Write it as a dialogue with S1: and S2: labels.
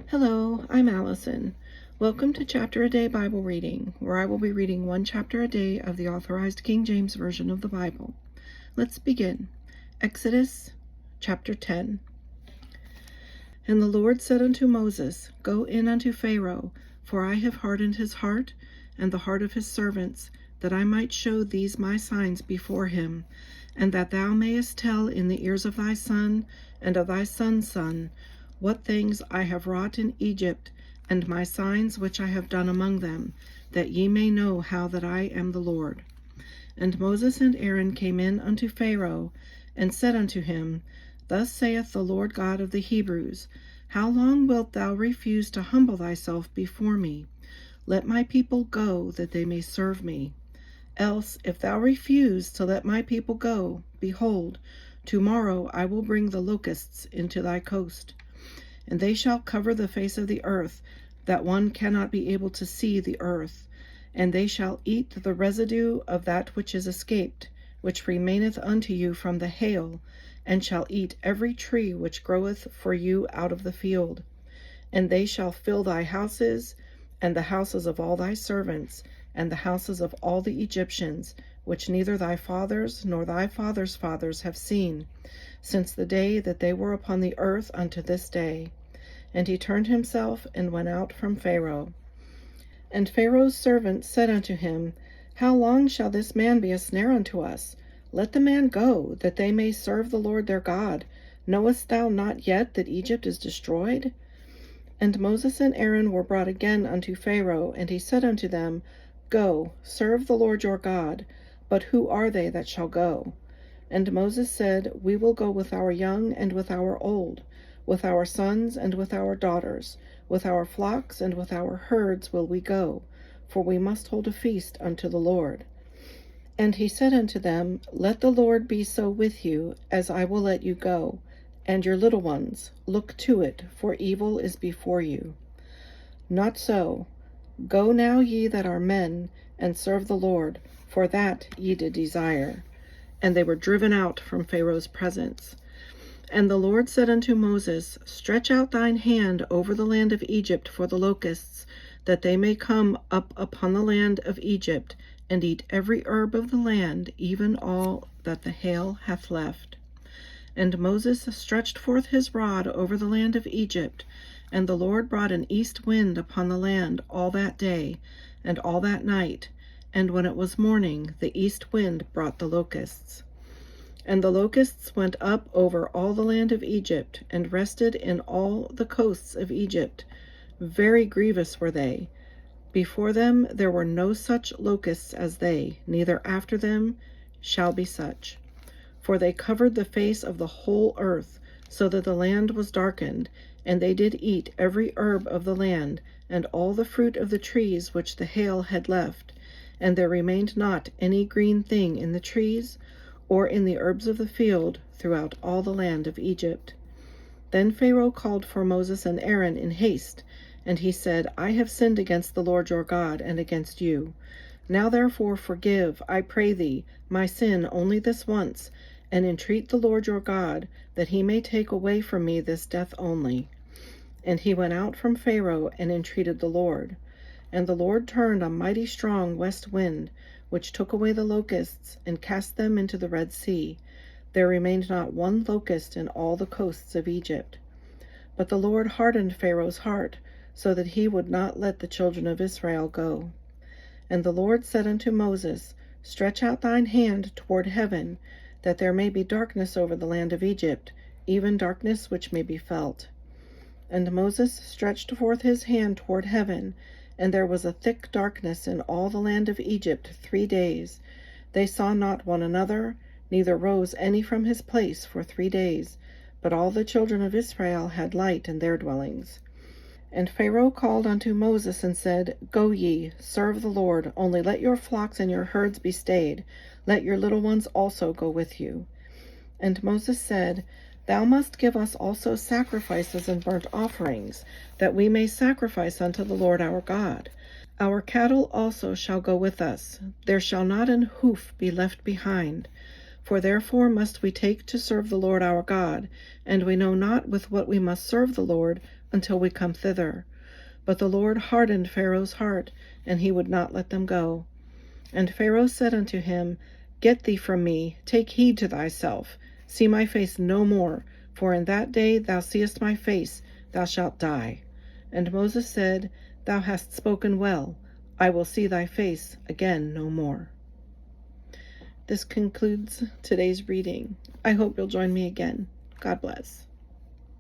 S1: Hello, I'm Allison. Welcome to Chapter a Day Bible Reading, where I will be reading one chapter a day of the Authorized King James Version of the Bible. Let's begin. Exodus chapter 10. And the Lord said unto Moses, Go in unto Pharaoh, for I have hardened his heart, and the heart of his servants, that I might show these my signs before him, and that thou mayest tell in the ears of thy son and of thy son's son, what things I have wrought in Egypt, and my signs which I have done among them, that ye may know how that I am the Lord. And Moses and Aaron came in unto Pharaoh, and said unto him, Thus saith the Lord God of the Hebrews, How long wilt thou refuse to humble thyself before me? Let my people go, that they may serve me. Else, if thou refuse to let my people go, behold, tomorrow I will bring the locusts into thy coast. And they shall cover the face of the earth, that one cannot be able to see the earth. And they shall eat the residue of that which is escaped, which remaineth unto you from the hail, and shall eat every tree which groweth for you out of the field. And they shall fill thy houses, and the houses of all thy servants, and the houses of all the Egyptians, which neither thy fathers nor thy fathers' fathers have seen, since the day that they were upon the earth unto this day. And he turned himself and went out from Pharaoh. And Pharaoh's servants said unto him, How long shall this man be a snare unto us? Let the man go, that they may serve the Lord their God. Knowest thou not yet that Egypt is destroyed? And Moses and Aaron were brought again unto Pharaoh, and he said unto them, Go, serve the Lord your God. But who are they that shall go? And Moses said, We will go with our young and with our old, with our sons and with our daughters, with our flocks and with our herds will we go, for we must hold a feast unto the Lord. And he said unto them, Let the Lord be so with you, as I will let you go, and your little ones, look to it, for evil is before you. Not so. Go now ye that are men, and serve the Lord, for that ye did desire. And they were driven out from Pharaoh's presence. And the Lord said unto Moses, Stretch out thine hand over the land of Egypt for the locusts, that they may come up upon the land of Egypt, and eat every herb of the land, even all that the hail hath left. And Moses stretched forth his rod over the land of Egypt, and the Lord brought an east wind upon the land all that day, and all that night, and when it was morning, the east wind brought the locusts. And the locusts went up over all the land of Egypt, and rested in all the coasts of Egypt. Very grievous were they. Before them there were no such locusts as they, neither after them shall be such. For they covered the face of the whole earth, so that the land was darkened, and they did eat every herb of the land, and all the fruit of the trees which the hail had left. And there remained not any green thing in the trees, or in the herbs of the field, throughout all the land of Egypt. Then Pharaoh called for Moses and Aaron in haste, and he said, I have sinned against the Lord your God, and against you. Now therefore forgive, I pray thee, my sin only this once, and entreat the Lord your God, that he may take away from me this death only. And he went out from Pharaoh, and entreated the Lord. And the Lord turned a mighty strong west wind, which took away the locusts, and cast them into the Red Sea. There remained not one locust in all the coasts of Egypt. But the Lord hardened Pharaoh's heart, so that he would not let the children of Israel go. And the Lord said unto Moses, Stretch out thine hand toward heaven, that there may be darkness over the land of Egypt, even darkness which may be felt. And Moses stretched forth his hand toward heaven, and there was a thick darkness in all the land of Egypt 3 days. They saw not one another, neither rose any from his place for 3 days. But all the children of Israel had light in their dwellings. And Pharaoh called unto Moses and said, Go ye, serve the Lord, only let your flocks and your herds be stayed. Let your little ones also go with you. And Moses said, Thou must give us also sacrifices and burnt offerings, that we may sacrifice unto the Lord our God. Our cattle also shall go with us. There shall not an hoof be left behind. For therefore must we take to serve the Lord our God, and we know not with what we must serve the Lord until we come thither. But the Lord hardened Pharaoh's heart, and he would not let them go. And Pharaoh said unto him, Get thee from me, take heed to thyself, see my face no more, for in that day thou seest my face, thou shalt die. And Moses said, Thou hast spoken well, I will see thy face again no more. This concludes today's reading. I hope you'll join me again. God bless.